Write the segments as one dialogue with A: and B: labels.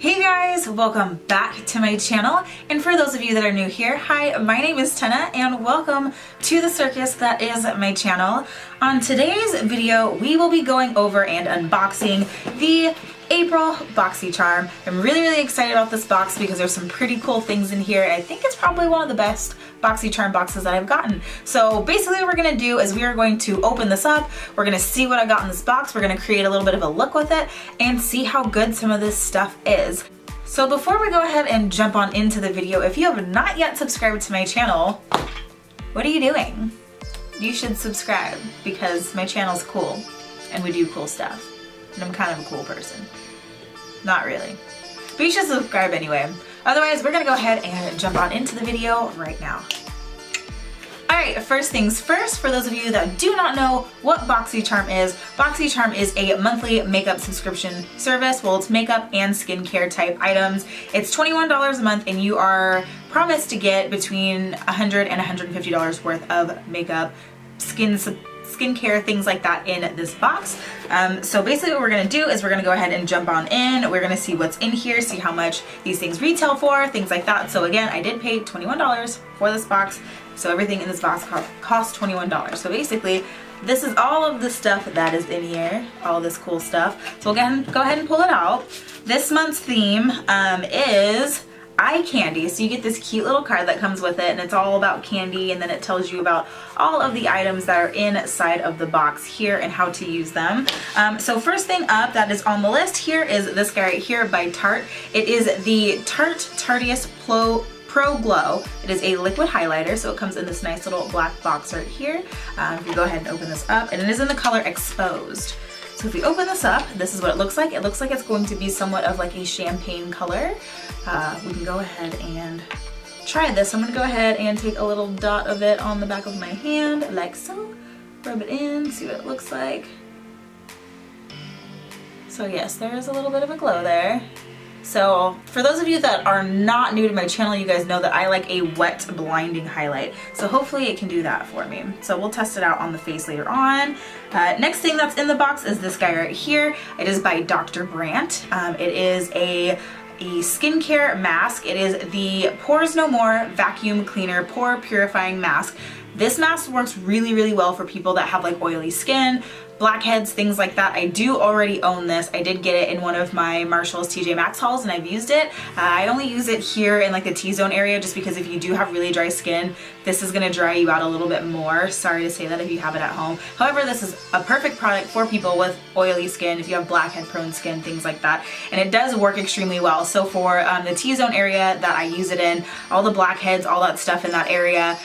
A: Hey guys, welcome back to my channel, and for those of you that are new here, hi, my name is Tenna and welcome to the circus that is my channel. On today's video, we will be going over and unboxing the April Boxycharm. I'm really excited about this box because there's some pretty cool things in here. I think it's probably one of the best Boxycharm boxes that I've gotten. So basically what we're gonna do is we are going to open this up, we're gonna see what I got in this box, we're gonna create a little bit of a look with it, and see how good some of this stuff is. So before we go ahead and jump on into the video, if you have not yet subscribed to my channel, what are you doing? You should subscribe because my channel's cool and we do cool stuff. And I'm kind of a cool person. Not really. But you should subscribe anyway. Otherwise, we're gonna go ahead and jump on into the video right now. Alright, first things first, for those of you that do not know what Boxycharm is a monthly makeup subscription service. Well, it's makeup and skincare type items. It's $21 a month and you are promised to get between $100 and $150 worth of makeup, skincare, things like that in this box. So basically what we're gonna do is we're gonna go ahead and jump on in. We're gonna see what's in here, see how much these things retail for, things like that. So again, I did pay $21 for this box. So everything in this box costs $21. So basically, this is all of the stuff that is in here, all this cool stuff. So again, go ahead and pull it out. This month's theme is eye candy. So you get this cute little card that comes with it and it's all about candy, and then it tells you about all of the items that are inside of the box here and how to use them. So first thing up that is on the list here is this guy right here by Tarte. It is the Tarte Tarteist Pro Glow. It is a liquid highlighter, so it comes in this nice little black box right here. If you go ahead and open this up, and it is in the color Exposed. So if we open this up, this is what it looks like. It looks like it's going to be somewhat of like a champagne color. We can go ahead and try this. I'm gonna go ahead and take a little dot of it on the back of my hand, like so. Rub it in, see what it looks like. So yes, there is a little bit of a glow there. So for those of you that are not new to my channel, you guys know that I like a wet blinding highlight. So hopefully it can do that for me. So we'll test it out on the face later on. Next thing that's in the box is this guy right here. It is by Dr. Brandt. It is a skincare mask. It is the Pores No More Vacuum Cleaner Pore Purifying Mask. This mask works really well for people that have like oily skin, blackheads, things like that. I do already own this. I did get it in one of my Marshall's TJ Maxx hauls and I've used it. I only use it here in like the T-zone area just because if you do have really dry skin, this is gonna dry you out a little bit more. Sorry to say that if you have it at home. However, this is a perfect product for people with oily skin, if you have blackhead prone skin, things like that. And it does work extremely well. So for the T-zone area that I use it in, all the blackheads, all that stuff in that area,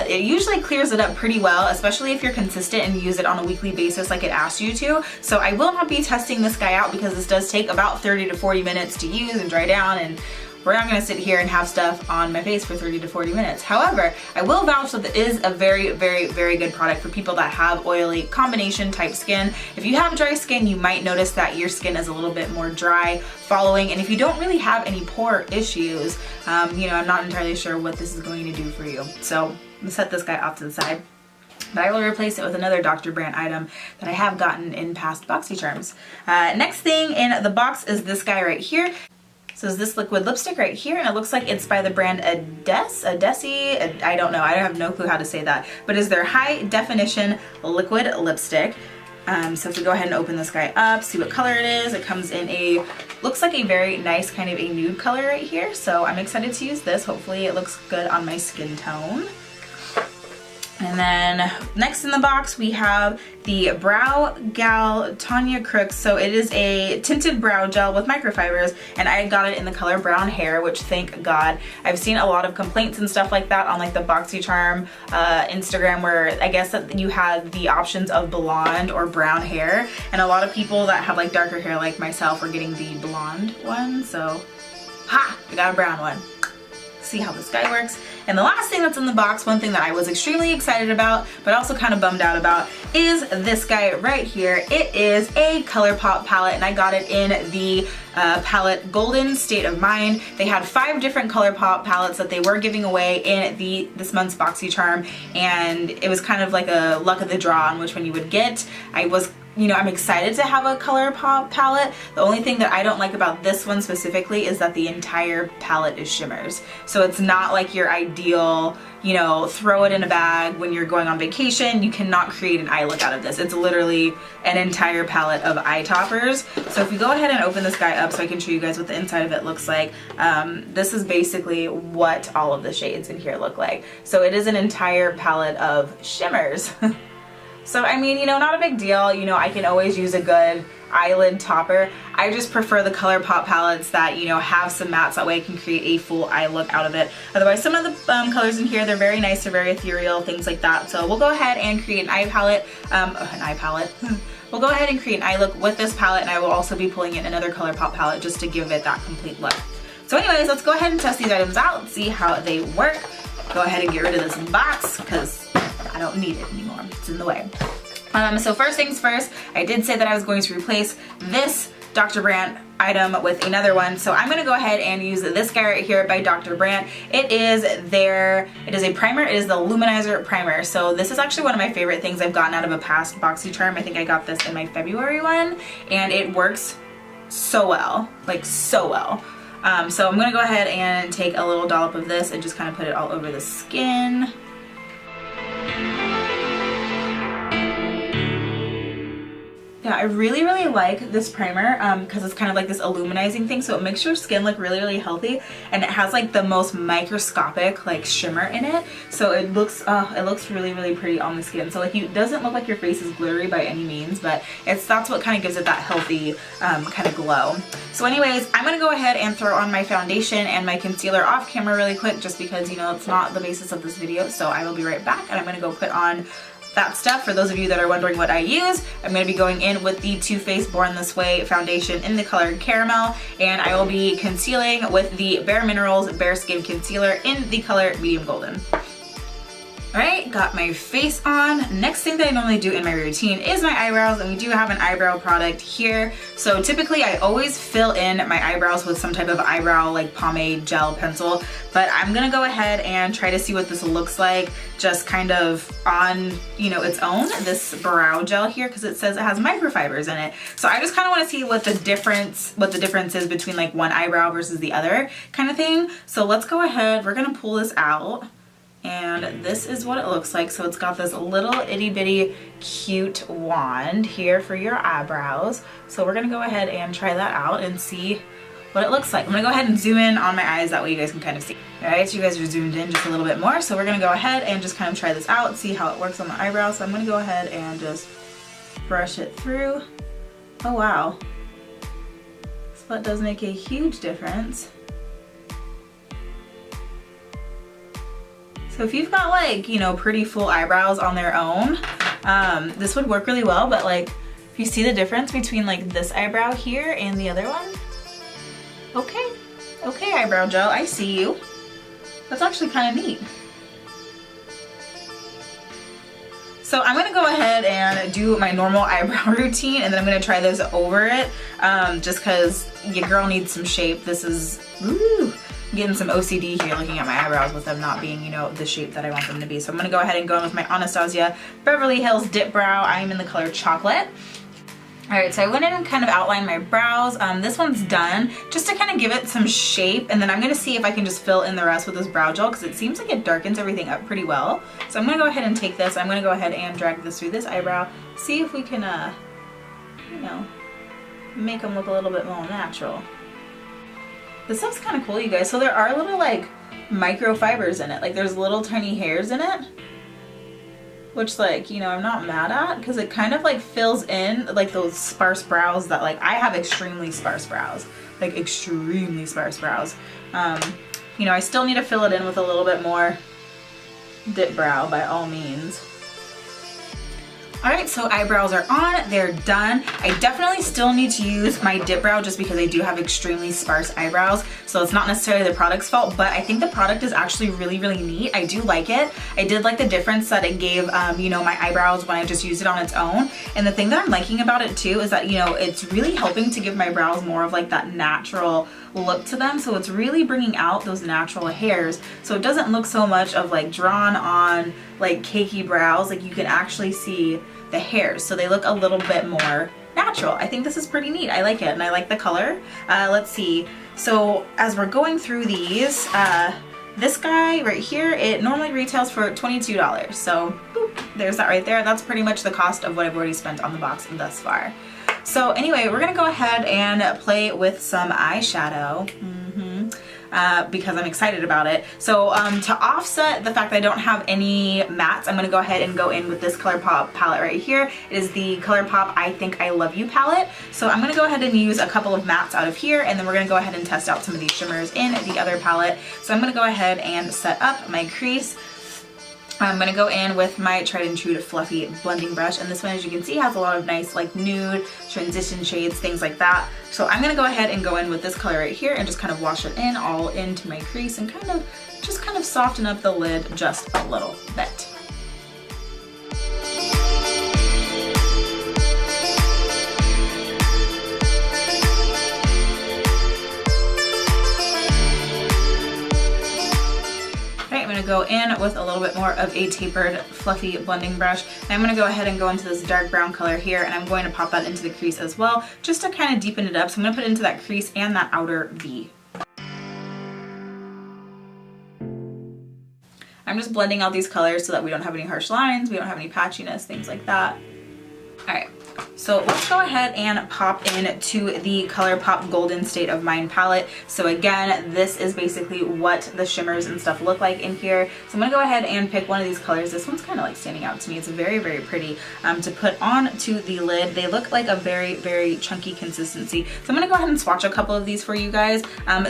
A: it usually clears it up pretty well, especially if you're consistent and use it on a weekly basis like it asks you to. So I will not be testing this guy out because this does take about 30 to 40 minutes to use and dry down, and we're not gonna sit here and have stuff on my face for 30 to 40 minutes. However, I will vouch that it is a very good product for people that have oily combination type skin. If you have dry skin, you might notice that your skin is a little bit more dry following, and if you don't really have any pore issues, you know, I'm not entirely sure what this is going to do for you. So I'm gonna set this guy off to the side. But I will replace it with another Dr. Brandt item that I have gotten in past Boxycharms. Next thing in the box is this guy right here. So is this liquid lipstick right here, and it looks like it's by the brand Adesi, I don't know, I have no clue how to say that, but is their high definition liquid lipstick. So if we go ahead and open this guy up, see what color it is, it comes in a, looks like a very nice kind of a nude color right here. So I'm excited to use this. Hopefully it looks good on my skin tone. And then next in the box we have the Brow Gal Tanya Crooks. So it is a tinted brow gel with microfibers, and I got it in the color brown hair, which thank God. I've seen a lot of complaints and stuff like that on like the Boxycharm Instagram, where I guess that you had the options of blonde or brown hair, and a lot of people that have like darker hair like myself are getting the blonde one. So ha, we got a brown one. See how this guy works. And the last thing that's in the box, one thing that I was extremely excited about but also kind of bummed out about, is this guy right here. It is a ColourPop palette, and I got it in the palette Golden State of Mind. They had 5 different ColourPop palettes that they were giving away in this month's Boxycharm, and it was kind of like a luck of the draw on which one you would get. I was you know, I'm excited to have a color pop palette. The only thing that I don't like about this one specifically is that the entire palette is shimmers. So it's not like your ideal, you know, throw it in a bag when you're going on vacation. You cannot create an eye look out of this. It's literally an entire palette of eye toppers. So if we go ahead and open this guy up so I can show you guys what the inside of it looks like, this is basically what all of the shades in here look like. So it is an entire palette of shimmers. So I mean, you know, not a big deal. You know, I can always use a good eyelid topper. I just prefer the ColourPop palettes that, you know, have some mattes. That way I can create a full eye look out of it. Otherwise, some of the colors in here, they're very nice, they're very ethereal, things like that. So we'll go ahead and create an eye palette, We'll go ahead and create an eye look with this palette, and I will also be pulling in another ColourPop palette just to give it that complete look. So anyways, let's go ahead and test these items out and see how they work. Go ahead and get rid of this box because I don't need it anymore. It's in the way. So first things first, I did say that I was going to replace this Dr. Brandt item with another one. So I'm going to go ahead and use this guy right here by Dr. Brandt. It is a primer. It is the Luminizer primer. So this is actually one of my favorite things I've gotten out of a past Boxycharm. I think I got this in my February one, and it works so well, like so well. So I'm going to go ahead and take a little dollop of this and just kind of put it all over the skin. Yeah, I really, really like this primer because it's kind of like this illuminizing thing, so it makes your skin look really, really healthy, and it has like the most microscopic like shimmer in it, so it looks really, really pretty on the skin. So like, it doesn't look like your face is glittery by any means, but that's what kind of gives it that healthy kind of glow. So anyways, I'm gonna go ahead and throw on my foundation and my concealer off camera really quick, just because, you know, it's not the basis of this video. So I will be right back, and I'm gonna go put on that stuff. For those of you that are wondering what I use, I'm going to be going in with the Too Faced Born This Way foundation in the color Caramel, and I will be concealing with the Bare Minerals Bare Skin Concealer in the color Medium Golden. Alright, got my face on. Next thing that I normally do in my routine is my eyebrows, and we do have an eyebrow product here. So typically I always fill in my eyebrows with some type of eyebrow like pomade, gel, pencil, but I'm gonna go ahead and try to see what this looks like just kind of on, you know, its own, this brow gel here, because it says it has microfibers in it. So I just kind of want to see what the difference is between like one eyebrow versus the other kind of thing. So let's go ahead, we're gonna pull this out. And this is what it looks like. So it's got this little itty bitty cute wand here for your eyebrows. So we're gonna go ahead and try that out and see what it looks like. I'm gonna go ahead and zoom in on my eyes, that way you guys can kind of see. All right, so you guys are zoomed in just a little bit more. So we're gonna go ahead and just kind of try this out, see how it works on the eyebrows. So I'm gonna go ahead and just brush it through. Oh wow, so that does make a huge difference. So if you've got like, you know, pretty full eyebrows on their own, this would work really well, but like, if you see the difference between like this eyebrow here and the other one, okay eyebrow gel, I see you. That's actually kind of neat. So I'm gonna go ahead and do my normal eyebrow routine, and then I'm gonna try this over it, just cause your girl needs some shape. This is, ooh, getting some OCD here looking at my eyebrows with them not being, you know, the shape that I want them to be. So I'm gonna go ahead and go in with my Anastasia Beverly Hills Dip Brow. I am in the color Chocolate. Alright, so I went in and kind of outlined my brows. This one's done, just to kind of give it some shape, and then I'm gonna see if I can just fill in the rest with this brow gel, because it seems like it darkens everything up pretty well. So I'm gonna go ahead and take this, I'm gonna go ahead and drag this through this eyebrow, see if we can, you know, make them look a little bit more natural. This stuff's kind of cool, you guys. So there are little like microfibers in it. Like there's little tiny hairs in it, which like, you know, I'm not mad at, because it kind of like fills in like those sparse brows that like, I have extremely sparse brows, like extremely sparse brows. You know, I still need to fill it in with a little bit more dip brow by all means. Alright, so eyebrows are on, they're done. I definitely still need to use my dip brow just because I do have extremely sparse eyebrows, so it's not necessarily the product's fault, but I think the product is actually really, really neat. I do like it. I did like the difference that it gave, you know, my eyebrows when I just used it on its own. And the thing that I'm liking about it too is that, you know, it's really helping to give my brows more of like that natural look to them. So it's really bringing out those natural hairs. So it doesn't look so much of like drawn on like cakey brows. Like you can actually see the hairs, so they look a little bit more natural. I think this is pretty neat. I like it, and I like the color. Let's see. So as we're going through these, this guy right here, it normally retails for $22. So boop, there's that right there. That's pretty much the cost of what I've already spent on the box thus far. So anyway, we're gonna go ahead and play with some eyeshadow. Because I'm excited about it. So to offset the fact that I don't have any mattes, I'm going to go ahead and go in with this ColourPop palette right here. It is the ColourPop I Think I Love You palette. So I'm going to go ahead and use a couple of mattes out of here, and then we're going to go ahead and test out some of these shimmers in the other palette. So I'm going to go ahead and set up my crease. I'm going to go in with my tried and true fluffy blending brush, and this one, as you can see, has a lot of nice like nude transition shades, things like that. So I'm going to go ahead and go in with this color right here and just kind of wash it in all into my crease and kind of soften up the lid just a little bit. I'm going to go in with a little bit more of a tapered fluffy blending brush, and I'm going to go ahead and go into this dark brown color here, and I'm going to pop that into the crease as well just to kind of deepen it up. So I'm going to put it into that crease and that outer V. I'm just blending out these colors so that we don't have any harsh lines, we don't have any patchiness, things like that. Alright, so let's go ahead and pop into the ColourPop Golden State of Mind palette. So again, this is basically what the shimmers and stuff look like in here. So I'm going to go ahead and pick one of these colors. This one's kind of like standing out to me. It's very, very pretty to put on to the lid. They look like a very, very chunky consistency. So I'm going to go ahead and swatch a couple of these for you guys.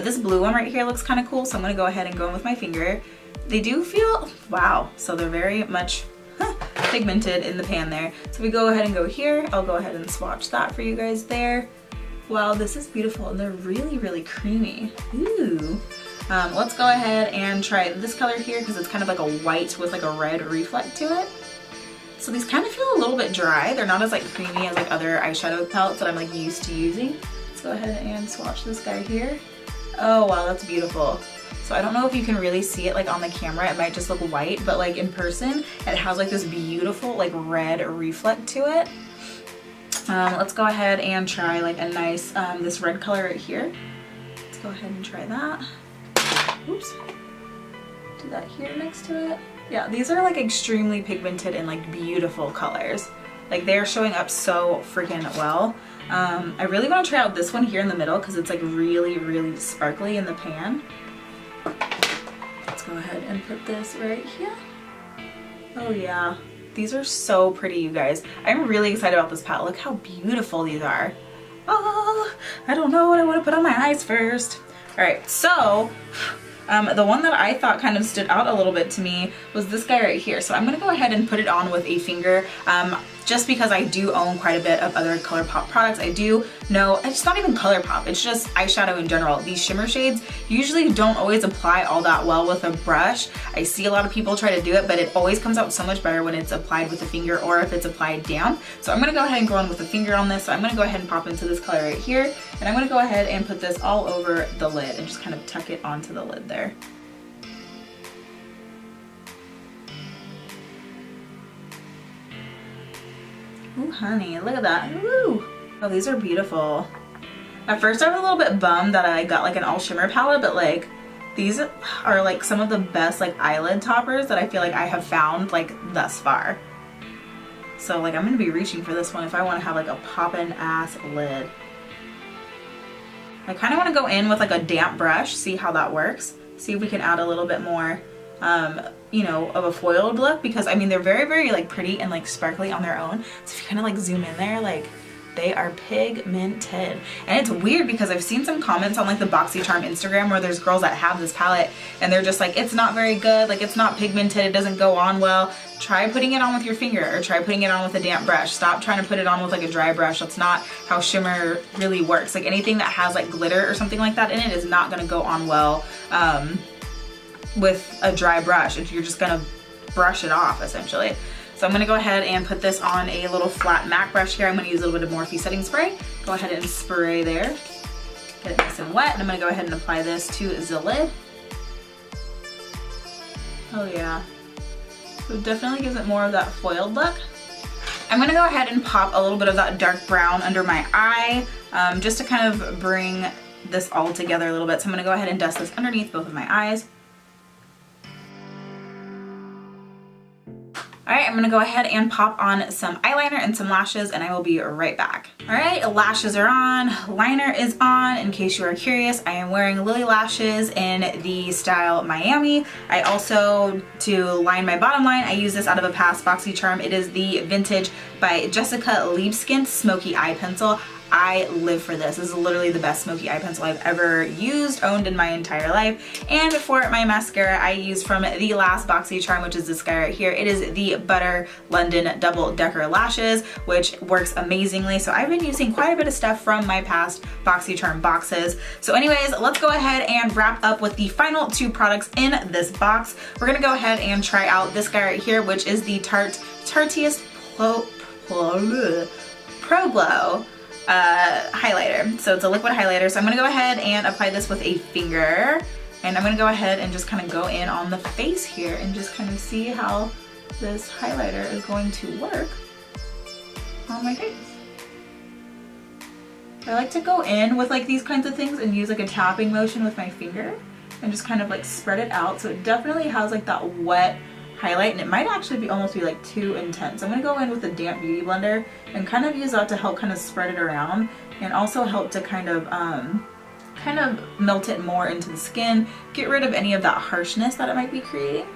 A: This blue one right here looks kind of cool, so I'm going to go ahead and go in with my finger. They do feel, wow, so they're very much pigmented in the pan there. So we go ahead and go here. I'll go ahead and swatch that for you guys there. Wow, this is beautiful, and they're really, really creamy. Ooh. Let's go ahead and try this color here because it's kind of like a white with like a red reflect to it. So these kind of feel a little bit dry. They're not as like creamy as like other eyeshadow palettes that I'm like used to using. Let's go ahead and swatch this guy here. Oh wow, that's beautiful. So I don't know if you can really see it like on the camera, it might just look white, but like in person, it has like this beautiful like red reflect to it. Let's go ahead and try like a nice, this red color right here. Let's go ahead and try that. Oops. Do that here next to it. Yeah, these are like extremely pigmented and like beautiful colors. Like they're showing up so freaking well. I really want to try out this one here in the middle because it's like really, really sparkly in the pan. Let's go ahead and put this right here. Oh yeah, these are so pretty, you guys. I'm really excited about this palette. Look how beautiful these are. Oh, I don't know what I want to put on my eyes first. All right, so the one that I thought kind of stood out a little bit to me was this guy right here. So I'm gonna go ahead and put it on with a finger, just because I do own quite a bit of other ColourPop products. I do know, it's not even ColourPop, it's just eyeshadow in general. These shimmer shades usually don't always apply all that well with a brush. I see a lot of people try to do it, but it always comes out so much better when it's applied with a finger or if it's applied down. So I'm gonna go ahead and go in with a finger on this. So I'm gonna go ahead and pop into this color right here, and I'm gonna go ahead and put this all over the lid and just kind of tuck it onto the lid there. Ooh, honey, look at that. Ooh. Oh, these are beautiful. At first I was a little bit bummed that I got like an all shimmer palette, but like these are like some of the best like eyelid toppers that I feel like I have found like thus far. So like I'm gonna be reaching for this one if I want to have like a poppin' ass lid. I kind of want to go in with like a damp brush, see how that works. See if we can add a little bit more you know, of a foiled look, because I mean they're very, very like pretty and like sparkly on their own. So if you kind of like zoom in there, like they are pigmented. And it's weird because I've seen some comments on like the Boxycharm Instagram where there's girls that have this palette and they're just like, it's not very good, like it's not pigmented, it doesn't go on well. Try putting it on with your finger or try putting it on with a damp brush. Stop trying to put it on with like a dry brush. That's not how shimmer really works. Like anything that has like glitter or something like that in it is not gonna go on well with a dry brush. You're just gonna brush it off essentially. So I'm gonna go ahead and put this on a little flat MAC brush here. I'm gonna use a little bit of Morphe setting spray. Go ahead and spray there. Get it nice and wet, and I'm gonna go ahead and apply this to the lid. Oh yeah. So it definitely gives it more of that foiled look. I'm gonna go ahead and pop a little bit of that dark brown under my eye, just to kind of bring this all together a little bit. So I'm gonna go ahead and dust this underneath both of my eyes. All right, I'm gonna go ahead and pop on some eyeliner and some lashes, and I will be right back. All right, lashes are on, liner is on. In case you are curious, I am wearing Lily lashes in the style Miami. I also, to line my bottom line, I use this out of a past Boxycharm. It is the Vintage by Jessica Liebskind Smoky Eye Pencil. I live for this. This is literally the best smoky eye pencil I've ever used, owned in my entire life. And for my mascara, I use from the last Boxycharm, which is this guy right here. It is the Butter London Double Decker Lashes, which works amazingly. So I've been using quite a bit of stuff from my past Boxycharm boxes. So anyways, let's go ahead and wrap up with the final 2 products in this box. We're gonna go ahead and try out this guy right here, which is the Tarteist Pro Glow highlighter. So it's a liquid highlighter. So I'm gonna go ahead and apply this with a finger, and I'm gonna go ahead and just kind of go in on the face here and just kind of see how this highlighter is going to work on my face. I like to go in with like these kinds of things and use like a tapping motion with my finger and just kind of like spread it out. So it definitely has like that wet highlight, and it might actually be almost be like too intense. I'm gonna go in with a damp beauty blender and kind of use that to help kind of spread it around, and also help to kind of melt it more into the skin, get rid of any of that harshness that it might be creating.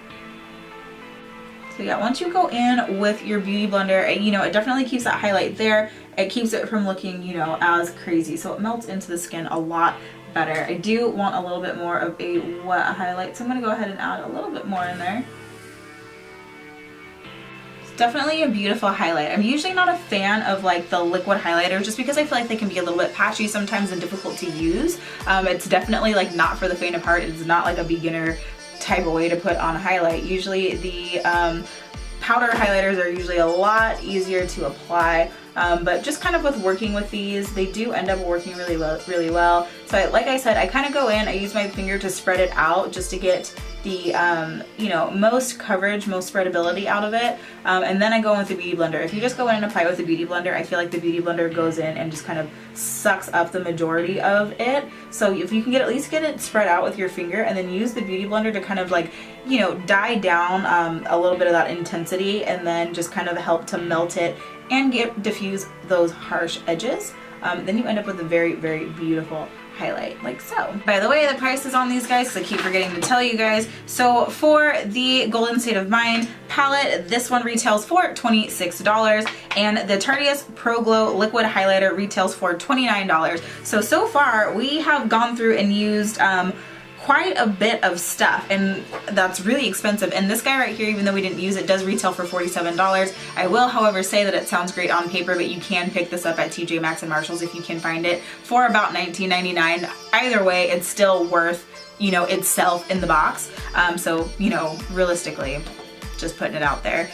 A: So yeah, once you go in with your beauty blender, you know, it definitely keeps that highlight there. It keeps it from looking, you know, as crazy. So it melts into the skin a lot better. I do want a little bit more of a wet highlight, so I'm gonna go ahead and add a little bit more in there. Definitely a beautiful highlight. I'm usually not a fan of like the liquid highlighters just because I feel like they can be a little bit patchy sometimes and difficult to use. It's definitely like not for the faint of heart. It's not like a beginner type of way to put on a highlight. Usually the powder highlighters are usually a lot easier to apply, but just kind of with working with these, they do end up working really well. So like I said, I kind of go in, I use my finger to spread it out just to get the you know, most coverage, most spreadability out of it, and then I go in with the beauty blender. If you just go in and apply with the beauty blender, I feel like the beauty blender goes in and just kind of sucks up the majority of it. So if you can at least get it spread out with your finger, and then use the beauty blender to kind of like, you know, die down a little bit of that intensity, and then just kind of help to melt it and diffuse those harsh edges, then you end up with a very, very beautiful highlight like so. By the way, the prices on these guys, because I keep forgetting to tell you guys. So for the Golden State of Mind palette, this one retails for $26, and the Tarteist Pro Glow liquid highlighter retails for $29. So far we have gone through and used quite a bit of stuff, and that's really expensive. And this guy right here, even though we didn't use it, does retail for $47. I will, however, say that it sounds great on paper, but you can pick this up at TJ Maxx and Marshalls if you can find it for about $19.99. Either way, it's still worth, you know, itself in the box. So, you know, realistically, just putting it out there.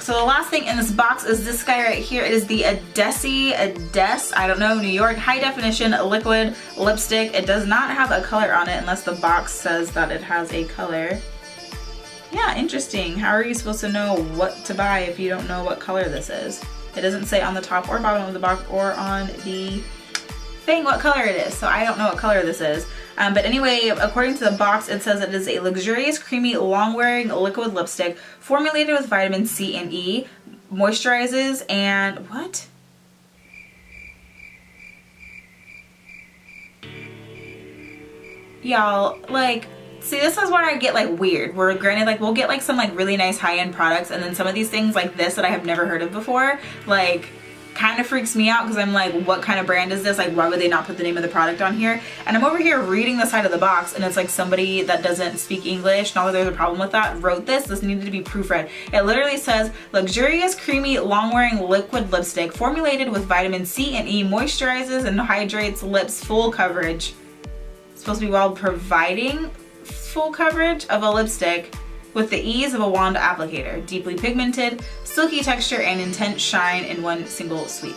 A: So the last thing in this box is this guy right here. It is the Ades, I don't know, New York High Definition Liquid Lipstick. It does not have a color on it unless the box says that it has a color. Yeah, interesting. How are you supposed to know what to buy if you don't know what color this is? It doesn't say on the top or bottom of the box or on the thing what color it is, so I don't know what color this is. But anyway, according to the box, it says it is a luxurious, creamy, long-wearing liquid lipstick formulated with vitamin C and E, moisturizes, and what? Y'all, like, see, this is where I get like weird. Where granted, like, we'll get like some like really nice high-end products, and then some of these things like this that I have never heard of before, like, kind of freaks me out, because I'm like, what kind of brand is this? Like, why would they not put the name of the product on here? And I'm over here reading the side of the box, and it's like somebody that doesn't speak English, not that there's a problem with that, wrote this. This needed to be proofread. It literally says, luxurious, creamy, long-wearing liquid lipstick formulated with vitamin C and E, moisturizes and hydrates lips, full coverage. It's supposed to be while providing full coverage of a lipstick with the ease of a wand applicator, deeply pigmented, silky texture, and intense shine in one single sweep.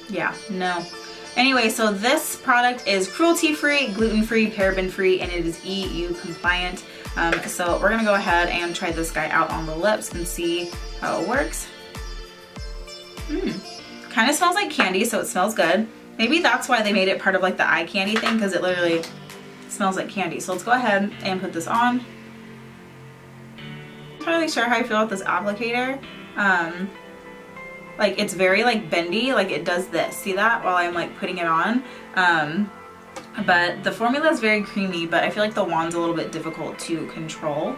A: Yeah, no. Anyway, so this product is cruelty-free, gluten-free, paraben-free, and it is EU compliant. So we're gonna go ahead and try this guy out on the lips and see how it works. Kind of smells like candy, so it smells good. Maybe that's why they made it part of like the eye candy thing, because it literally smells like candy. So let's go ahead and put this on. I'm not really sure how I feel about this applicator. Like it's very like bendy, like it does this. See that while I'm like putting it on? But the formula is very creamy, but I feel like the wand's a little bit difficult to control.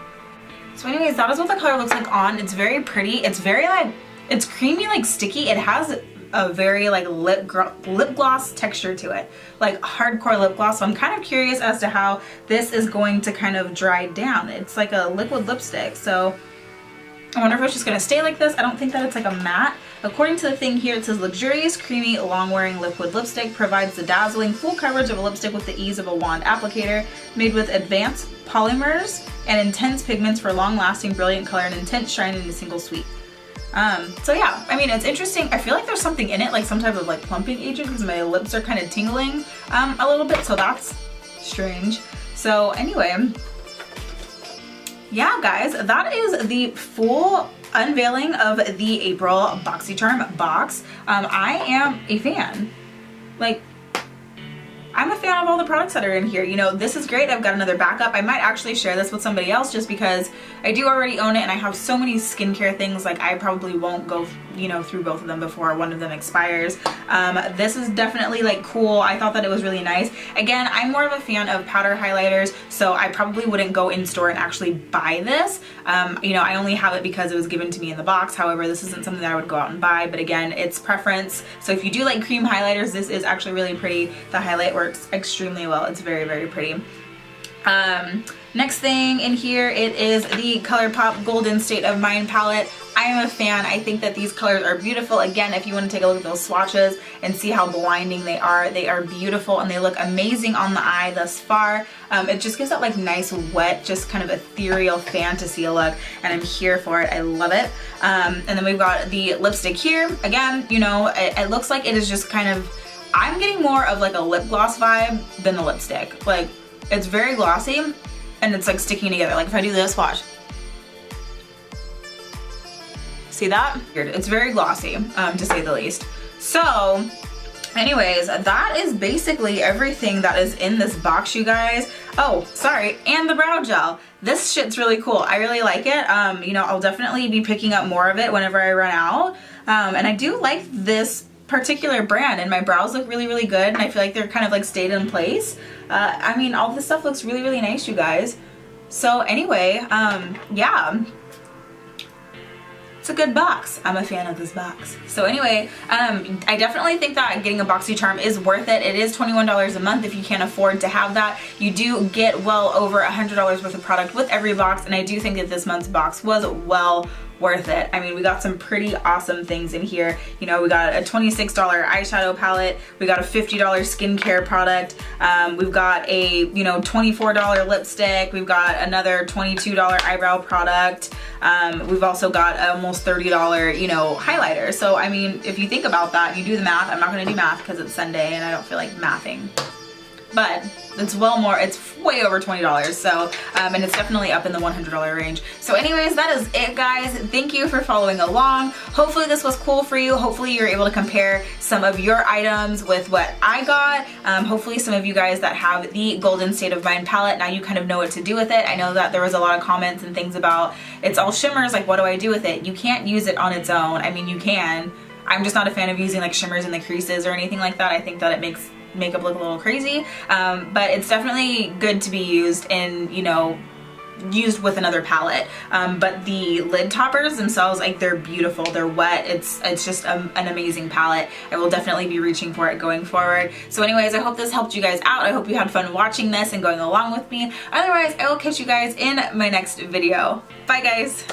A: So anyways, that is what the color looks like on. It's very pretty. It's very like, it's creamy, like sticky. It has a very like lip gloss texture to it, like hardcore lip gloss. So I'm kind of curious as to how this is going to kind of dry down. It's like a liquid lipstick, so I wonder if it's just gonna stay like this. I don't think that it's like a matte. According to the thing here, it says luxurious, creamy, long-wearing liquid lipstick provides the dazzling full coverage of a lipstick with the ease of a wand applicator, made with advanced polymers and intense pigments for long-lasting, brilliant color and intense shine in a single sweep. So yeah, I mean, it's interesting. I feel like there's something in it, like some type of like plumping agent, because my lips are kind of tingling a little bit, so that's strange. So anyway, yeah guys, that is the full unveiling of the April Boxycharm box. I am a fan. Like, I'm a fan of all the products that are in here. You know, this is great. I've got another backup. I might actually share this with somebody else just because I do already own it and I have so many skincare things. Like I probably won't go, you know, through both of them before one of them expires. This is definitely like cool. I thought that it was really nice. Again, I'm more of a fan of powder highlighters, so I probably wouldn't go in store and actually buy this. You know, I only have it because it was given to me in the box. However, this isn't something that I would go out and buy, but again, it's preference. So if you do like cream highlighters, this is actually really pretty. The highlight works extremely well. It's very, very pretty. Next thing in here, it is the ColourPop Golden State of Mind palette. I am a fan. I think that these colors are beautiful. Again, if you want to take a look at those swatches and see how blinding they are beautiful and they look amazing on the eye thus far. It just gives that like nice wet, just kind of ethereal fantasy look, and I'm here for it. I love it. And then we've got the lipstick here. Again, you know, it looks like it is just kind of, I'm getting more of like a lip gloss vibe than the lipstick. Like, it's very glossy and it's like sticking together. Like if I do this, watch. See that? It's very glossy, to say the least. So anyways, that is basically everything that is in this box, you guys. Oh, sorry, and the brow gel. This shit's really cool. I really like it. You know, I'll definitely be picking up more of it whenever I run out. And I do like this particular brand, and my brows look really, really good, and I feel like they're kind of like stayed in place. I mean, all this stuff looks really, really nice, you guys. So anyway, yeah. It's a good box. I'm a fan of this box. So anyway, I definitely think that getting a Boxycharm is worth it. It is $21 a month if you can't afford to have that. You do get well over $100 worth of product with every box, and I do think that this month's box was well worth it. I mean, we got some pretty awesome things in here. You know, we got a $26 eyeshadow palette, we got a $50 skincare product, we've got a, you know, $24 lipstick, we've got another $22 eyebrow product, we've also got almost $30, you know, highlighter. So I mean, if you think about that, you do the math. I'm not gonna do math because it's Sunday and I don't feel like mathing, but it's well more, it's way over $20. So, and it's definitely up in the $100 range. So anyways, that is it, guys. Thank you for following along. Hopefully this was cool for you. Hopefully you're able to compare some of your items with what I got. Hopefully some of you guys that have the Golden State of Mind palette, now you kind of know what to do with it. I know that there was a lot of comments and things about it's all shimmers, like what do I do with it? You can't use it on its own. I mean, you can. I'm just not a fan of using like shimmers in the creases or anything like that. I think that it makes makeup look a little crazy, but it's definitely good to be used in, you know, used with another palette. But the lid toppers themselves, like, they're beautiful, they're wet, it's just an amazing palette. I will definitely be reaching for it going forward. So anyways, I hope this helped you guys out. I hope you had fun watching this and going along with me. Otherwise, I will catch you guys in my next video. Bye guys.